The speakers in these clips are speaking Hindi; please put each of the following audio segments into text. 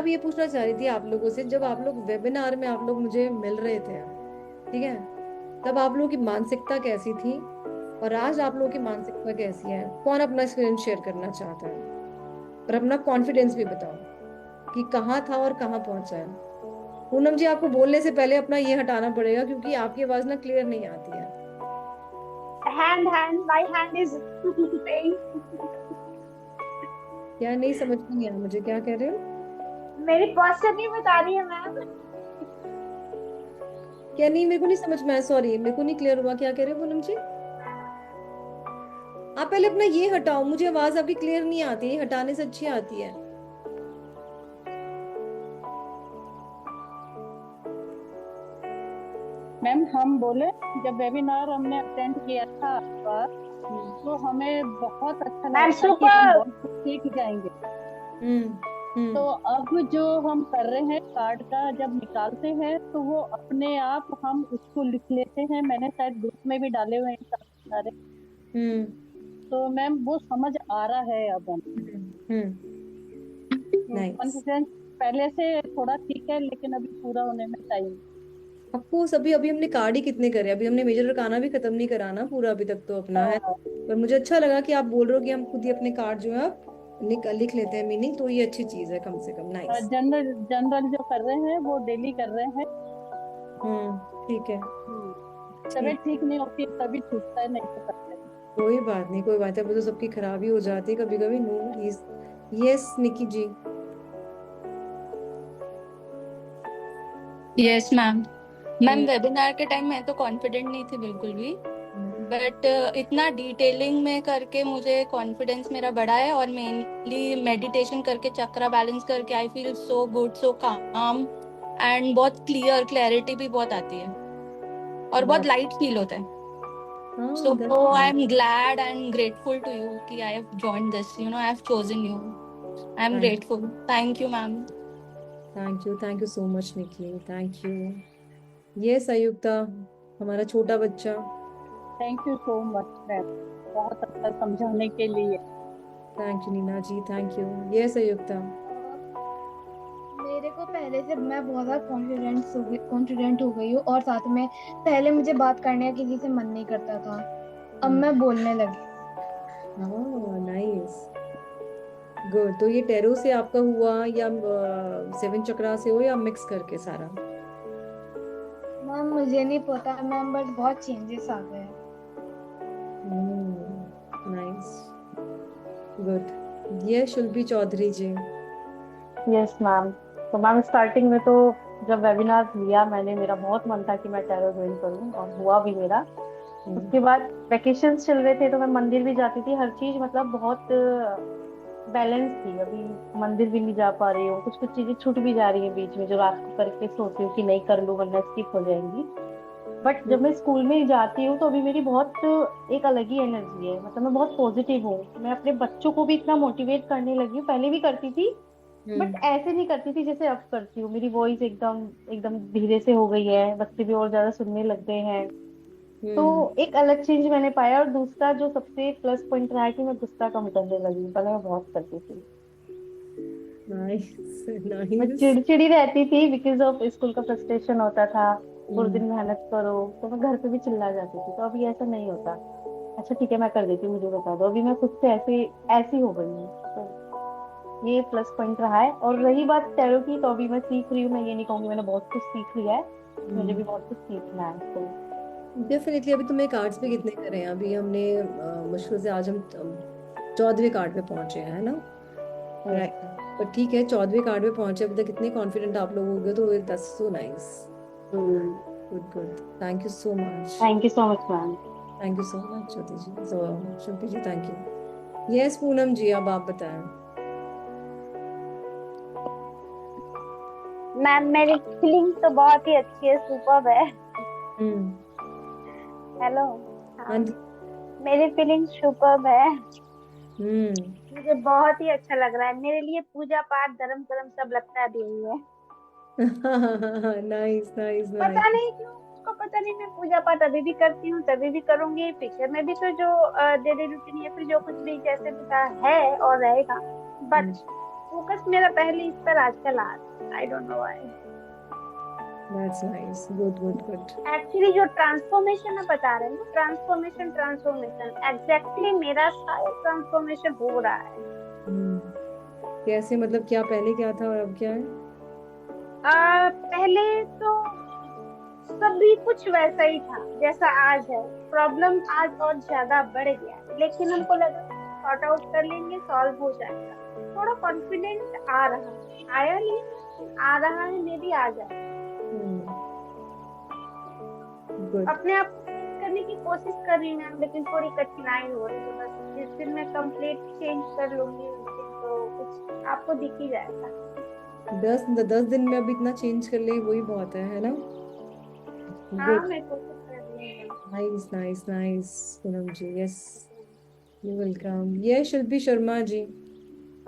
अब ये पूछना चाह रही थी आप लोगों से, जब आप लोग वेबिनार में आप लोग मुझे मिल रहे थे, ठीक है, तब आप लोगों की मानसिकता कैसी थी और आज आप लोगों की मानसिकता कैसी है? कौन अपना एक्सपीरियंस शेयर करना चाहता है? और अपना कॉन्फिडेंस भी बताओ कि कहाँ था और कहाँ पहुंचा है। पूनम जी, आपको बोलने से पहले अपना ये हटाना पड़ेगा क्योंकि आपकी आवाज ना क्लियर नहीं आती है। hand, my hand is saying। क्या नहीं, समझ में नहीं आया मुझे, क्या कह रहे हो? मेरी पोस्टर नहीं बता रही है मैम। क्या नहीं, मेरे को नहीं समझ में आया, सॉरी, मेरे को नहीं क्लियर हुआ, क्या कह रहे हो पूनम जी? आप पहले अपना ये हटाओ, मुझे आवाज आपकी क्लियर नहीं आती है, हटाने से अच्छी आती है। मैम हम बोले, जब वेबिनार हमने अटेंड किया था आपका, हम्म। तो हमें बहुत अच्छा मैम लगा था कि हम सुपर। बहुत कुछ सीख जाएंगे। हम्म। तो हम्म। अब जो हम कर रहे हैं, कार्ड का जब निकालते हैं तो वो अपने आप हम उसको लिख लेते हैं। मैंने शायद ग्रुप में भी डाले हुए हैं सारे। हम्म। तो मैम वो समझ आ रहा है अब हम। हम्म। नाइस। कॉन्फिडेंस पहले से थोड़ा ठीक है, लेकिन अभी पूरा होने में टाइम। आपको सभी, अभी हमने कार्ड ही कितने करे, अभी हमने मेजर अरकाना भी खत्म नहीं कराना पूरा अभी तक तो अपना है। पर मुझे अच्छा लगा कि आप बोल रहे हो कि हम खुद ही अपने कार्ड जो है लिख लेते हैं मीनिंग, तो ये अच्छी चीज है कम से कम। नाइस। जनरल जनरल जो कर रहे हैं वो डेली कर रहे हैं। हम्म। ठीक है। हम्म, तबीयत ठीक। ठीक नहीं होती है तभी छूटता है, नहीं तो करते हैं। कोई बात नहीं, कोई बात है, वो तो सबकी खराबी हो जाती है कभी कभी। No worries. Yes Niki ji. Yes ma'am. Ma'am hmm. Webinar के टाइम मैं तो कॉन्फिडेंट नहीं थी बिल्कुल भी, बट इतना डिटेलिंग में करके मुझे कॉन्फिडेंस मेरा बढ़ा है। और मेनली मेडिटेशन करके, चक्रा बैलेंस करके, आई फील सो गुड, सो काम, एंड बहुत क्लैरिटी भी बहुत आती है और बहुत वाह। लाइट फील होता है। सो हाँ, that's I nice. Am glad and grateful to you कि I have joined this, you know, I have chosen you. I am thank grateful. Thank you ma'am. Thank you so much Niki, thank you. ये संयुक्ता, हमारा छोटा बच्चा। Thank you so much ma'am, बहुत अच्छा समझाने के लिए। Thank you Neena ji, thank you. ये संयुक्ता। मेरे को पहले से मैं बहुत ज्यादा कॉन्फिडेंट हो गई हूँ, और साथ में पहले मुझे बात करने का किसी से मन नहीं करता था, अब मैं बोलने लगी। हाँ, नाइस, गुड। तो ये टैरो से आपका हुआ या सेवन चक्रा से हो या मिक्स करके सारा? मैम मुझे नहीं पता मैम, बस बहुत चेंजेस आ गए हैं। Nice, good. ये शिल्पी चौधरी जी। Yes ma'am. तो मैम स्टार्टिंग में तो जब वेबिनार लिया मैंने, मेरा बहुत मन था कि मैं टैरो ज्वाइन करूं और हुआ भी मेरा। हम्म। उसके बाद वेकेशंस चल रहे थे तो मैं मंदिर भी जाती थी, हर चीज मतलब बहुत बैलेंस थी। अभी मंदिर भी नहीं जा पा रही हूँ, कुछ कुछ चीजें छूट भी जा रही है बीच में जो रात को करके सोती हूँ कि नहीं कर लूँ वरना स्किप हो जाएंगी। बट जब मैं स्कूल में जाती हूँ तो अभी मेरी बहुत एक अलग ही एनर्जी है, मतलब मैं बहुत पॉजिटिव हूँ। मैं अपने बच्चों को भी इतना मोटिवेट करने लगी हूँ, पहले भी करती थी बट हम्म। ऐसे नहीं करती थी जैसे अब करती हूँ। मेरी वॉइस एकदम एकदम धीरे से हो गई है, बच्चे भी और ज्यादा सुनने लग गए हैं। तो हम्म। एक अलग चेंज मैंने पाया। और दूसरा जो सबसे प्लस पॉइंट रहा है कि मैं गुस्सा कम करने लगी, पहले मैं बहुत करती थी। नाइस। मैं नाइस। चिड़चिड़ी रहती थी बिकॉज ऑफ स्कूल का फ्रस्ट्रेशन होता था, पूरे दिन मेहनत करो, तो मैं घर पे भी चिल्ला जाती थी। तो अभी ऐसा नहीं होता। अच्छा ठीक है मैं कर देती हूँ, मुझे बता दो। अभी मैं खुद से ऐसे ऐसी हो गई हूँ। तो ये प्लस पॉइंट रहा है। और रही बात टैरो की, तो अभी मैं सीख रही हूँ। मैं ये नहीं कहूंगी मैंने बहुत कुछ सीख लिया है, मुझे भी बहुत कुछ सीखना है। तो डेफिनेटली। अभी तुमने कार्ड्स पे कितने करे हैं? अभी हमने मुश्किल से आज हम 14वें कार्ड पे पहुंचे हैं, है ना? यस। राइट। पर ठीक है, 14वें कार्ड पे पहुंचे, अभी तक कितने कॉन्फिडेंट आप लोग हो गए, तो that's so nice. Good, good. Thank you so much. Thank you so much ma'am. Thank you so much Jyoti ji, Shilpi ji, thank you. Yes Poonam ji, अब आप बताएं। मैम मेरी फीलिंग तो बहुत ही अच्छी है, सुपर्ब है। हम्म। हेलो। हाँ हाँ, जी। मेरी फीलिंग सुपर्ब है। हम्म। मुझे बहुत ही अच्छा लग रहा है, मेरे लिए पूजा पाठ धर्म कर्म सब लगता है यही है। नाइस, नाइस, पता नाइस। नहीं क्यों, उसको पता नहीं, मैं पूजा पाठ अभी भी करती हूँ, तभी भी करूंगी, फ्यूचर में भी। तो जो डेली रूटीन या फिर जो कुछ भी जैसे भी था है और रहेगा, बट फोकस मेरा पहले इस पर आजकल आ रहा है, I don't know why. That's nice, good good good. Actually जो ट्रांसफॉर्मेशन आप बता रहे हैं ना, ट्रांसफॉर्मेशन एग्जैक्टली मेरा शायद ट्रांसफॉर्मेशन हो रहा है। कैसे, मतलब क्या पहले क्या था और अब क्या है? पहले तो सभी कुछ वैसा ही था जैसा आज है। प्रॉब्लम आज और ज्यादा बढ़ गया है, लेकिन हमको लगा सॉर्ट आउट कर लेंगे, सॉल्व हो जाएगा। थोड़ा कॉन्फिडेंट आ रहा है, आया नहीं आ रहा है, मे भी आ जाए। गुड। अपने आप को change करने की कोशिश कर रही हूँ, लेकिन थोड़ी कठिनाई हो रही है। बस जिस दिन मैं कंप्लीट चेंज कर लूंगी उस दिन तो कुछ आपको दिख ही जाएगा। 10 दिन में अब इतना चेंज कर ले, वही बहुत है ना? हाँ, गुड, मैं कोशिश कर रही हूँ। Nice nice nice. Poonam ji, yes, you welcome. Yes, Shilpi Sharma ji,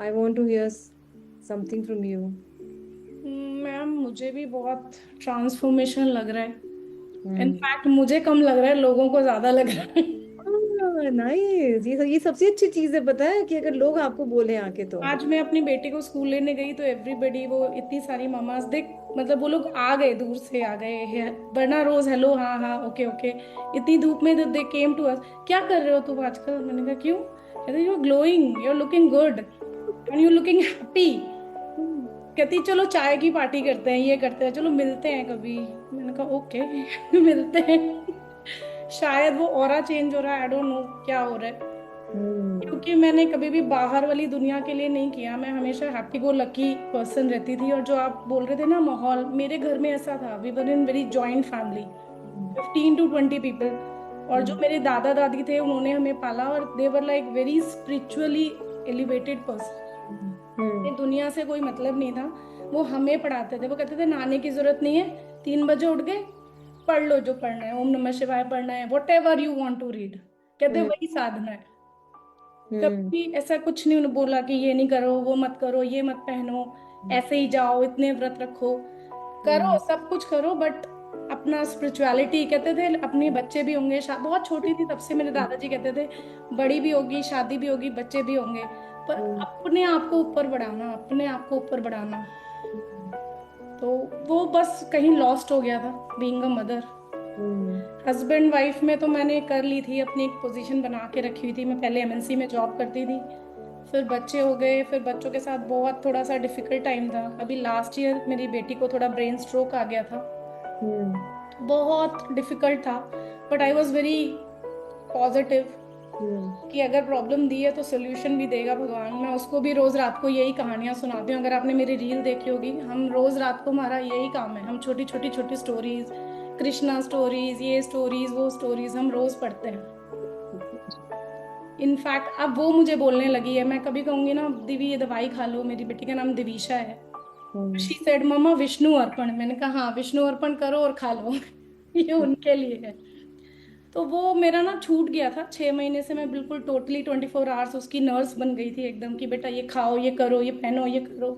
I want to hear something from you. Ma'am मुझे भी बहुत ट्रांसफॉर्मेशन लग रहा है। इनफैक्ट मुझे कम लग रहा है, लोगों को ज्यादा लग रहा है। नाइस, ये सबसे अच्छी चीज है, पता है, कि अगर लोग आपको बोले आके तो। आज मैं अपनी बेटी को स्कूल लेने गई तो एवरीबडी, वो इतनी सारी मामास देख, मतलब वो लोग आ गए, दूर से आ गए, वरना रोज हेलो हाँ हाँ ओके ओके, इतनी धूप में दे केम टू अस, क्या कर रहे हो तुम आजकल? मैंने कहा क्यों? कहते you are glowing, you are looking good and you looking happy. कहती चलो चाय की पार्टी करते हैं, ये करते हैं, चलो मिलते हैं कभी। मैंने कहा ओके मिलते हैं। शायद वो ऑरा चेंज हो रहा है, आई डोंट नो क्या हो रहा है, क्योंकि मैंने कभी भी बाहर वाली दुनिया के लिए नहीं किया। मैं हमेशा हैप्पी गो लकी पर्सन रहती थी। और जो आप बोल रहे थे ना माहौल, मेरे घर में ऐसा था, we were in very joint family, 15 to 20 people. और जो मेरे दादा दादी थे उन्होंने हमें पाला, और they were like very spiritually elevated person. दुनिया से कोई मतलब नहीं था, वो हमें पढ़ाते थे। वो कहते थे नहाने की जरूरत नहीं है, 3 बजे उठ गए, पढ़ लो जो पढ़ना है, ओम नमः शिवाय पढ़ना है, whatever you want to read, कहते वही साधना है। कभी ऐसा कुछ नहीं उन्होंने बोला कि ये नहीं करो, वो मत करो, ये मत पहनो, ऐसे ही जाओ, इतने व्रत रखो, करो सब कुछ करो, बट अपना स्पिरिचुअलिटी। कहते थे अपने बच्चे भी होंगे, बहुत छोटी थी तब से मेरे दादाजी कहते थे बड़ी भी होगी, शादी भी होगी, बच्चे भी होंगे, पर अपने आप को ऊपर बढ़ाना, अपने आप को ऊपर बढ़ाना। तो वो बस कहीं लॉस्ट हो गया था being a mother. Husband wife में तो मैंने कर ली थी, अपनी एक पोजीशन बना के रखी हुई थी। मैं पहले एमएनसी में जॉब करती थी, फिर बच्चे हो गए, फिर बच्चों के साथ बहुत थोड़ा सा डिफिकल्ट टाइम था। अभी लास्ट ईयर मेरी बेटी को थोड़ा ब्रेन स्ट्रोक आ गया था, तो बहुत डिफिकल्ट था, but I was very positive कि अगर प्रॉब्लम दी है तो सोल्यूशन भी देगा भगवान। मैं उसको भी रोज रात को यही कहानियां सुनाती हूँ। अगर आपने मेरी रील देखी होगी, हम रोज रात को, हमारा यही काम है, हम छोटी छोटी छोटी स्टोरीज, कृष्णा स्टोरीज, ये स्टोरीज, वो स्टोरीज हम रोज पढ़ते हैं। इनफैक्ट अब वो मुझे बोलने लगी है, मैं कभी कहूंगी ना दिवी ये दवाई खा लो, मेरी बेटी का नाम दिवीशा है, शी सेड मम्मा विष्णु अर्पण। मैंने कहा हाँ विष्णु अर्पण करो और खा लो ये उनके लिए है। तो वो मेरा ना छूट गया था 6 महीने से, मैं बिल्कुल टोटली 24 आवर्स उसकी नर्स बन गई थी एकदम, कि बेटा ये खाओ, ये करो, ये पहनो, ये करो।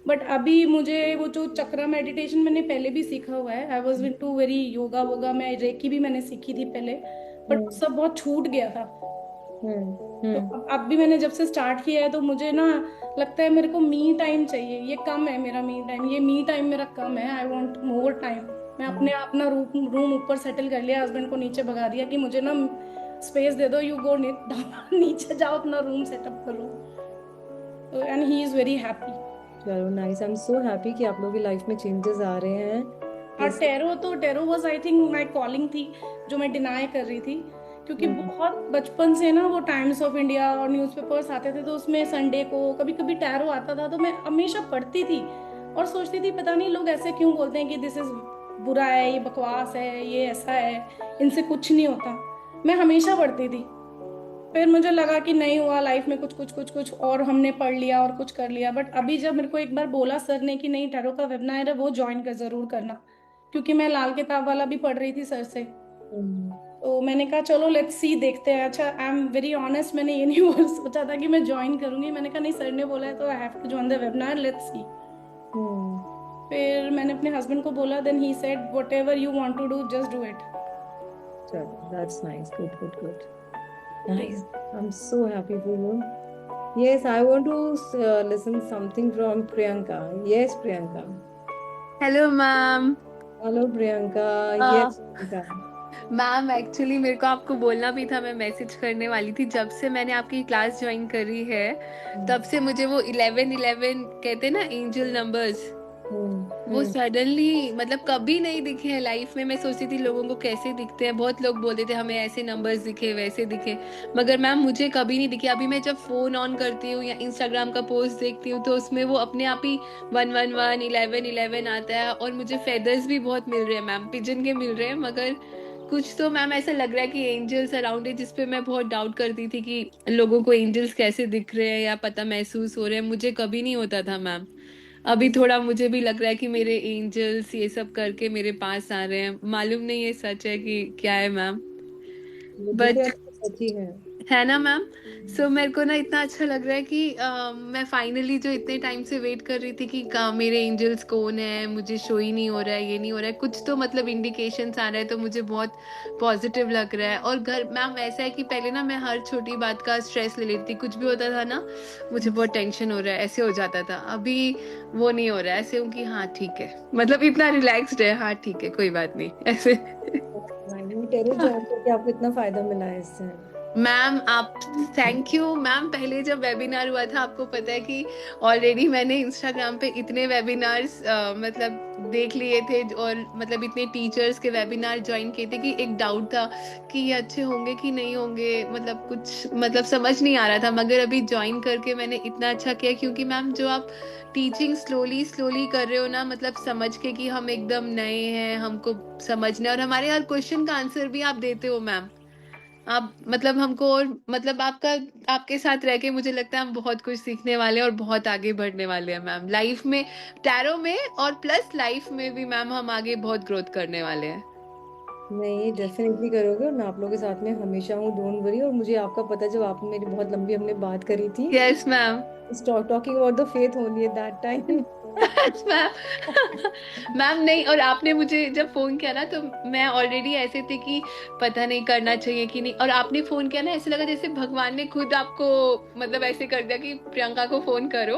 बट अभी मुझे वो जो चक्रा मेडिटेशन मैंने पहले भी सीखा हुआ है, I was into very yoga वोगा, मैं रेकी भी मैंने सीखी थी पहले, बट सब बहुत छूट गया था। तो अब भी मैंने जब से स्टार्ट किया है तो मुझे ना लगता है मेरे को मी टाइम चाहिए, ये कम है मेरा मी टाइम, ये मी टाइम मेरा कम है, आई वांट मोर टाइम। मैं अपने अपना रूम ऊपर सेटल कर लिया, हस्बैंड को नीचे भगा दिया कि मुझे ना स्पेस दे दो, यू गो नीचे जाओ, अपना रूम सेटअप करो। And he is very happy. चलो nice, I am so happy कि आप लोगों की लाइफ में चेंजेस आ रहे हैं। और tarot was I think my calling थी, जो मैं डिनाई कर रही थी, क्योंकि बहुत बचपन से ना वो टाइम्स ऑफ इंडिया और न्यूज़पेपर्स आते थे, तो उसमें संडे को कभी कभी टैरो आता था, तो मैं हमेशा पढ़ती थी और सोचती थी पता नहीं लोग ऐसे क्यों बोलते हैं कि दिस इज बुरा है, ये बकवास है, ये ऐसा है, इनसे कुछ नहीं होता। मैं हमेशा पढ़ती थी, फिर मुझे लगा कि नहीं हुआ लाइफ में, कुछ कुछ कुछ कुछ और हमने पढ़ लिया और कुछ कर लिया। बट अभी जब मेरे को एक बार बोला सर ने कि नहीं टैरो का वेबिनार है वो ज्वाइन कर जरूर करना, क्योंकि मैं लाल किताब वाला भी पढ़ रही थी सर से, तो मैंने कहा चलो लेट्स सी, देखते हैं। अच्छा आई एम वेरी ऑनेस्ट, मैंने ये नहीं सोचा था कि मैं ज्वाइन करूंगी, मैंने कहा नहीं सर ने बोला है तो I have to join the webinar, let's see. फिर मैंने अपने हस्बैंड को बोला, then he said whatever you want to do just do it. चलो that's nice, good good good, nice, I am so happy for you. Yes, I want to listen something from Priyanka. Yes, Priyanka. Hello ma'am. Hello, Priyanka. Yes, Priyanka. Ma'am actually मेरे को आपको बोलना भी था, मैं मैसेज करने वाली थी। जब से मैंने आपकी क्लास ज्वाइन करी है तब से मुझे वो 11 कहते हैं ना एंजल नंबर्स, वो सडनली मतलब कभी नहीं दिखे हैं लाइफ में। मैं सोचती थी लोगों को कैसे दिखते हैं, बहुत लोग बोलते थे हमें ऐसे नंबर्स दिखे वैसे दिखे, मगर मैम मुझे कभी नहीं दिखे। अभी मैं जब फोन ऑन करती हूँ या इंस्टाग्राम का पोस्ट देखती हूँ तो उसमें वो अपने आप ही 111 11 आता है, और मुझे फेदर्स भी बहुत मिल रहे हैं मैम, पिजन के मिल रहे हैं, मगर कुछ तो मैम ऐसा लग रहा है कि एंजल्स अराउंड है, जिसपे मैं बहुत डाउट करती थी कि लोगों को एंजल्स कैसे दिख रहे हैं या पता महसूस हो रहे हैं, मुझे कभी नहीं होता था मैम। अभी थोड़ा मुझे भी लग रहा है कि मेरे एंजल्स ये सब करके मेरे पास आ रहे हैं। मालूम नहीं ये सच है कि क्या है मैम, मुझे तो बट ऐसा सच्ची है। है ना मैम। सो मेरे को ना इतना अच्छा लग रहा है कि मैं फाइनली जो इतने टाइम से वेट कर रही थी कि मेरे एंजल्स कौन है, मुझे शो ही नहीं हो रहा है, ये नहीं हो रहा है, कुछ तो मतलब इंडिकेशंस आ रहे हैं, तो मुझे बहुत पॉजिटिव लग रहा है। और घर मैम ऐसा है कि पहले ना मैं हर छोटी बात का स्ट्रेस ले लेती थी, कुछ भी होता था ना मुझे बहुत टेंशन हो रहा है ऐसे हो जाता था। अभी वो नहीं हो रहा है, ऐसे हूँ कि हाँ ठीक है, मतलब इतना रिलैक्स्ड है, हाँ ठीक है कोई बात नहीं ऐसे। टेरो ज्वाइन करके आपको इतना फायदा मिला है इससे। मैम आप थैंक यू मैम। पहले जब वेबिनार हुआ था, आपको पता है कि ऑलरेडी मैंने इंस्टाग्राम पे इतने वेबिनार्स मतलब देख लिए थे, और मतलब इतने टीचर्स के वेबिनार ज्वाइन किए थे कि एक डाउट था कि ये अच्छे होंगे कि नहीं होंगे, मतलब कुछ मतलब समझ नहीं आ रहा था, मगर अभी ज्वाइन करके मैंने इतना अच्छा किया, क्योंकि मैम जो आप टीचिंग स्लोली स्लोली कर रहे हो ना, मतलब समझ के कि हम एकदम नए हैं, हमको समझना, और हमारे हर क्वेश्चन का आंसर भी आप देते हो मैम। आप मतलब हमको, और मतलब आपके साथ रह के मुझे लगता है हम बहुत कुछ सीखने वाले हैं और बहुत आगे बढ़ने वाले हैं मैम लाइफ में, टैरो में, और प्लस लाइफ में भी मैम हम आगे बहुत ग्रोथ करने वाले हैं। नहीं, डेफिनेटली करोगे, और मैं आप लोगों के साथ में हमेशा हूँ, डोंट वरी। और मुझे आपका पता है, जब आपने मेरी बहुत लंबी हमने बात करी थी, yes ma'am. Talking about the faith only at that time. Ma'am नहीं, और आपने मुझे जब फोन किया ना तो मैं ऑलरेडी ऐसे थी कि पता नहीं करना चाहिए कि नहीं, और आपने फोन किया ना ऐसे लगा जैसे भगवान ने खुद आपको मतलब ऐसे कर दिया कि प्रियंका को फोन करो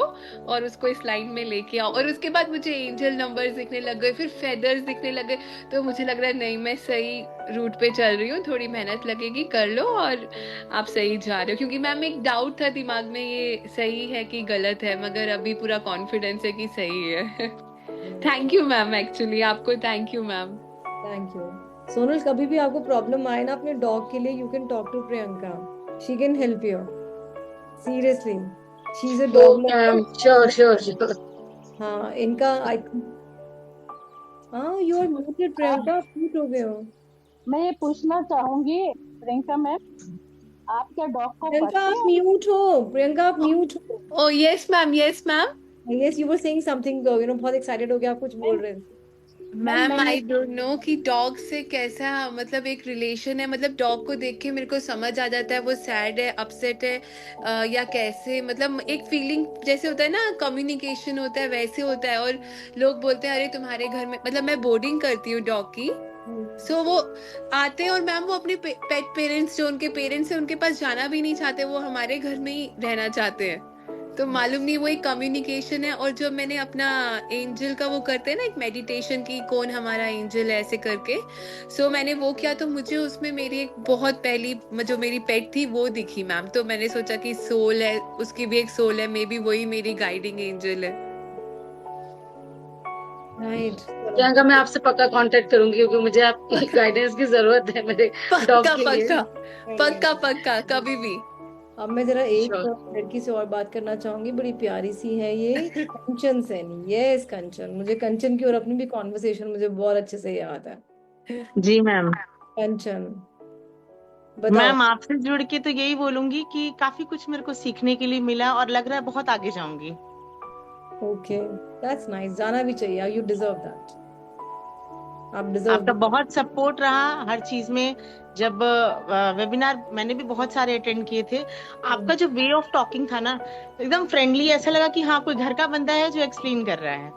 और उसको इस लाइन में लेके आओ। और उसके बाद मुझे एंजल नंबर्स दिखने लग गए, फिर फेदर्स दिखने लग गए, तो मुझे लग रहा है नहीं मैं सही रूट पे चल रही हूँ, थोड़ी मेहनत लगेगी, कर लो और आप सही जा रहे हो। क्योंकि मैम एक डाउट था दिमाग में ये सही है कि गलत है, मगर अभी पूरा कॉन्फिडेंस है कि सही है। थैंक यू मैम, एक्चुअली आपको thank you ma'am. Thank you Sonal. कभी भी आपको प्रॉब्लम आए ना अपने डॉग के लिए, you can talk to Priyanka, she can help you seriously, she is a dog. Sure. हाँ इनका हाँ, you are muted Priyanka, mute हो गए हो। मैं ये पूछना चाहूंगी प्रियंका मैम, आप क्या डॉग को प्रियंका आप पढ़ते म्यूट हो, प्रियंका आप म्यूट हो। ओ yes ma'am, yes ma'am. Yes, you were saying something, बहुत एक्साइटेड हो गया, आप कुछ बोल रहे थे। मैम मैंने आई डोंट नो कि डॉग से कैसा मतलब एक रिलेशन है, मतलब डॉग को देख के मेरे को समझ आ जाता है वो सैड है, अपसेट है, या कैसे, मतलब एक फीलिंग जैसे होता है ना, कम्युनिकेशन होता है वैसे होता है। और लोग बोलते हैं अरे तुम्हारे घर में, मतलब मैं बोर्डिंग करती हूँ डॉग की, सो वो आते हैं और मैम वो अपने पेट पेरेंट्स जो उनके पेरेंट्स हैं उनके पास जाना भी नहीं चाहते, वो हमारे घर में ही रहना चाहते हैं। तो मालूम नहीं वो एक कम्युनिकेशन है। और जब मैंने अपना एंजल का वो करते हैं ना एक मेडिटेशन की, कौन हमारा एंजल है ऐसे करके, सो मैंने वो किया तो मुझे उसमें मेरी एक बहुत पहली जो मेरी पेट थी वो दिखी मैम। तो मैंने सोचा कि सोल है, उसकी भी एक सोल है, मे बी वही मेरी गाइडिंग एंजल है। राइट। प्रियंका मैं आपसे पक्का कांटेक्ट करूंगी क्योंकि मुझे आपकी गाइडेंस की जरूरत है मेरे डॉग पक्का के लिए। पक्का पक्का पक्का, कभी भी। अब मैं जरा एक Sure. लड़की से और बात करना चाहूंगी, बड़ी प्यारी सी है ये, कंचन सैनी। यस कंचन, मुझे कंचन की और अपनी भी कॉन्वर्सेशन मुझे बहुत अच्छे से याद है। जी मैम। कंचन बताओ। मैम आपसे जुड़ के तो यही बोलूंगी कि काफी कुछ मेरे को सीखने के लिए मिला और लग रहा है बहुत आगे जाऊंगी। ओके, दैट्स नाइस, जाना भी चाहिए, यू डिजर्व दैट, आप डिजर्व। आपका बहुत सपोर्ट रहा हर चीज में। जब वेबिनार मैंने भी बहुत सारे अटेंड किए थे, आपका जो वे ऑफ टॉकिंग था ना एकदम फ्रेंडली, ऐसा लगा कि हाँ कोई घर का बंदा है जो एक्सप्लेन कर रहा है,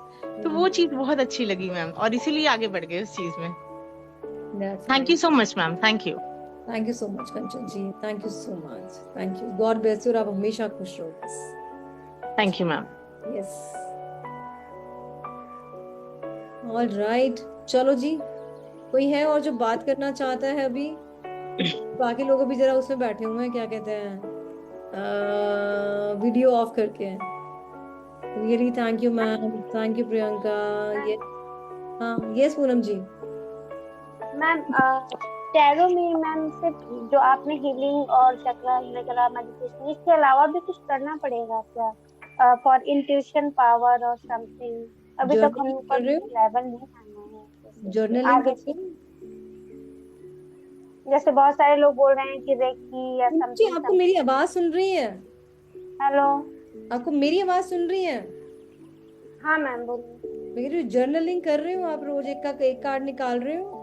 तो वो चीज बहुत अच्छी लगी मैम, और इसीलिए आगे बढ़ गए उस चीज में। Thank you so much ma'am, thank you. Thank you so much Kanchan ji, thank you so much, thank you, God bless you, और आप हमेशा खुश रहो बस। Thank you ma'am. Yes, all right, चलो जी, कोई है और जो बात करना चाहता है अभी? बाकी लोग अभी जरा उसमें बैठे हुए हैं, क्या कहते हैं, वीडियो ऑफ करके। Really thank you ma'am, thank you Priyanka. ये हाँ, यस पूनम जी। मैम टैरो में मैम सिर्फ जो आपने हीलिंग और चक्रा वगैरह मेडिटेशन, इसके अलावा भी कुछ करना पड़ेगा क्या फॉर इंट्यूशन पावर और समथिंग? अभी तक हम जर्नलिंग कर रहे हो? लेवल नहीं आना है जर्नलिंग आगे कर रहे हो? जैसे बहुत सारे लोग बोल रहे हैं कि रेकी या जी, समथिंग आपको मेरी आवाज सुन रही है? हेलो, आपको मेरी आवाज सुन रही है? हाँ मैम बोलिए। मैं कह रही हूँ, जर्नलिंग कर रहे हो आप? रोज एक कार्ड निकाल रहे हो?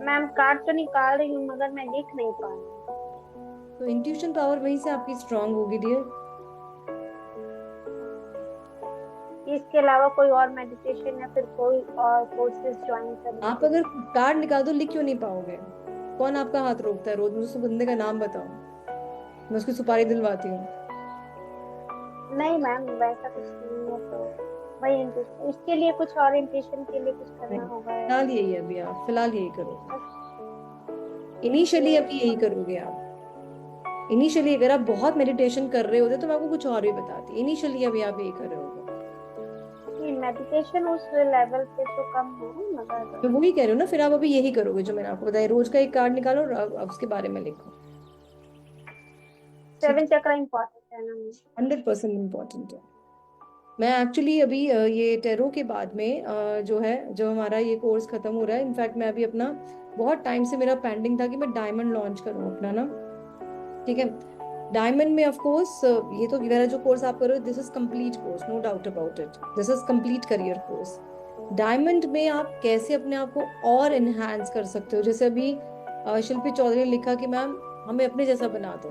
मैम कार्ड तो निकाल रही हूँ मगर मैं लिख नहीं पा रही हूँ। तो इंट्यूशन पावर वहीं से आपकी स्ट्रांग होगी डियर। इसके अलावा कोई और मेडिटेशन या फिर कोई और कोर्सेज ज्वाइन करना? आप अगर कार्ड निकाल दो, लिख क्यों नहीं पाओगे? कौन आपका हाथ रोकता है? रोज मुझे उस बंदे का नाम बताओ, मैं उसकी सुपारी दिलवाती हूँ। नहीं मैम वैसा कुछ नहीं है, तो वही इंट्यूशन, इसके लिए कुछ और इंट्यूशन के लिए कुछ करना होगा या? फिलहाल यही है अभी, आप फिलहाल यही करोगे, इनिशियली अभी यही करोगे आप। इनिशियली अगर आप बहुत मेडिटेशन कर रहे होते तो मैं आपको कुछ और भी बताती, इनिशियली अभी आप यही कर रहे होगे। मेडिटेशन उस लेवल पे तो कम है मगर मैं वही कह रही हूँ ना, फिर आप अभी यही करोगे जो मैंने आपको बताया, रोज का एक कार्ड निकालो और अब उसके बारे में लिखो। 7 चक्र इम्पोर्टेंट है ना? 100% इम्पोर्टेंट है। मैं एक्चुअली अभी ये टेरो के बाद में जो है, जब हमारा ये कोर्स खत्म हो रहा है, इनफैक्ट मैं अभी अपना बहुत टाइम से मेरा पेंडिंग था कि मैं डायमंड लॉन्च करूँ अपना ना, ठीक है। डायमंड में ऑफ कोर्स ये तो मेरा जो कोर्स आप कर रहे हो, this is complete course, no doubt about it, this is complete career course. Diamond में आप कैसे अपने आप को और एनहांस कर सकते हो, जैसे अभी शिल्पी चौधरी ने लिखा कि मैम हमें अपने जैसा बना दो,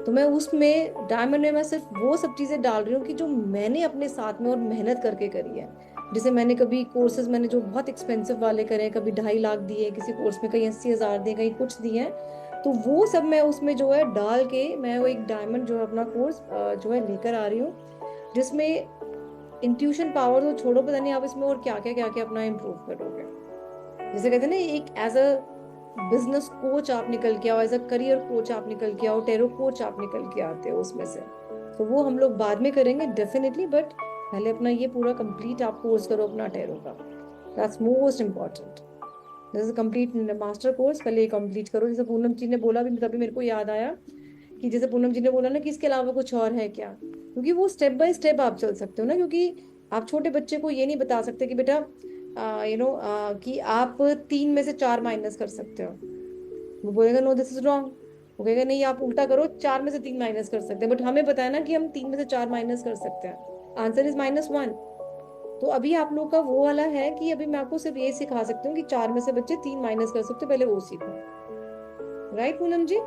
तो मैं उसमें डायमंड में मैं सिर्फ वो सब चीजें डाल रही हूँ कि जो मैंने अपने साथ में और मेहनत करके करी है। जैसे मैंने कभी कोर्सेज मैंने जो बहुत एक्सपेंसिव वाले करे हैं, कभी 2.5 लाख दिए किसी कोर्स में, कहीं 80,000 दिए, कहीं कुछ दिए हैं, तो वो सब मैं उसमें जो है डाल के मैं वो एक डायमंड जो है अपना कोर्स जो है लेकर आ रही हूँ, जिसमें इंट्यूशन पावर तो छोड़ो, पता नहीं आप इसमें और क्या क्या अपना इम्प्रूव करोगे। जैसे कहते हैं ना, एक एज अ बिजनेस कोच आप निकल के आओ, एज अ करियर कोच आप निकल के आओ, टेरो कोच आप निकल के आते हो उसमें से, तो वो हम लोग बाद में करेंगे डेफिनेटली, बट पहले अपना ये पूरा कंप्लीट आप कोर्स करो अपना टेरो का, दैट्स मोस्ट इम्पोर्टेंट। जैसे कंप्लीट मास्टर कोर्स पहले कंप्लीट करो। जैसे पूनम जी ने बोला, भी तभी मेरे को याद आया कि जैसे पूनम जी ने बोला ना कि इसके अलावा कुछ और है क्या, क्योंकि वो स्टेप बाय स्टेप आप चल सकते हो ना, क्योंकि आप छोटे बच्चे को ये नहीं बता सकते कि बेटा कि आप 3 में से 4 माइनस कर सकते हो, वो बोलेगा नो दिस इज रॉन्ग, वो कहेगा नहीं आप उल्टा करो, 4 में से 3 माइनस कर सकते हैं, बट हमें पता है ना कि हम 3 में से 4 माइनस कर सकते हैं, आंसर इज -1। तो अभी आप लोग का वो वाला है कि अभी मैं आपको सिर्फ ये सिखा सकती हूँ कि 4 में से बच्चे 3 माइनस कर सकते हो, पहले वो सीखो, राइट पूनम जी।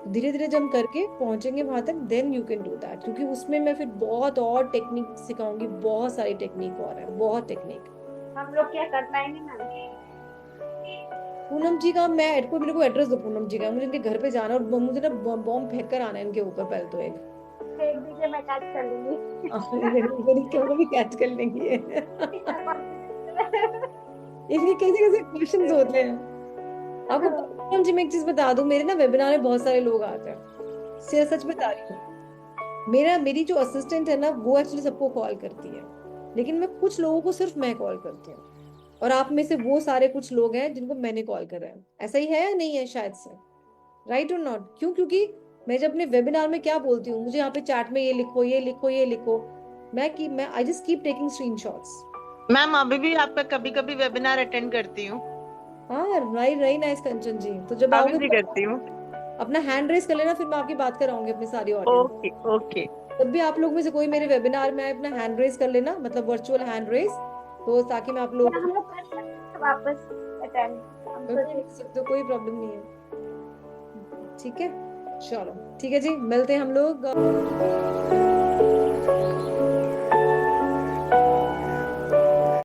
धीरे धीरे जब करके पहुंचेंगे वहां तक, then you can do that, क्योंकि उसमें मैं फिर बहुत और टेक्निक सिखाऊंगी, बहुत सारी टेक्निक और है, बहुत टेक्निक। हम लोग क्या कर पाएंगे मैम? पूनम जी का मैं मेरे को एड्रेस दो पूनम जी का, मुझे इनके घर पे जाना है और मुझे ना बॉम्ब फेंक कर आना है इनके ऊपर, पहले तो एक फेंक दीजिए, मैं कैच कर लूंगी। भी कैच कर लेंगे। इनके कैसे कैसे क्वेश्चंस होते हैं आपको। पूनम जी मैं एक चीज बता दूं, मेरे ना वेबिनार में बहुत सारे लोग आते हैं, सच बता रही हूँ, मेरी जो असिस्टेंट है ना वो एक्चुअली सबको कॉल करती है, लेकिन मैं कुछ लोगों को सिर्फ मैं कॉल करती हूँ, और आप में से वो सारे कुछ लोग हैं जिनको मैंने कॉल करा है। ऐसा ही है या नहीं है शायद से, राइट और नॉट? क्यों? क्योंकि मैं जब अपने वेबिनार में क्या बोलती हूँ, मुझे यहाँ पे चैट में ये लिखो ये लिखो ये लिखो, मैं I just keep taking screenshots. Ma'am अभी भी आपका कभी कभी वेबिनार अटेंड करती हूँ। हाँ राइट नाइस कंचन जी, तो जब अभी आओगे भी करती हूँ। अपना हैंड रेस कर लेना, फिर मैं आपकी बात कराऊंगी अपनी सारी ऑडियंस। Okay okay. जब भी आप लोग में से कोई मेरे वेबिनार में आए, अपना हैंड रेस कर लेना, मतलब वर्चुअल हैंड रेस, तो ताकि मैं आप लोग हम लोग कर सकते हैं वापस अटेंड, हम कर सकते हो, कोई प्रॉब्लम नहीं है, ठीक है। चलो ठीक है जी, मिलते हैं हम लोग।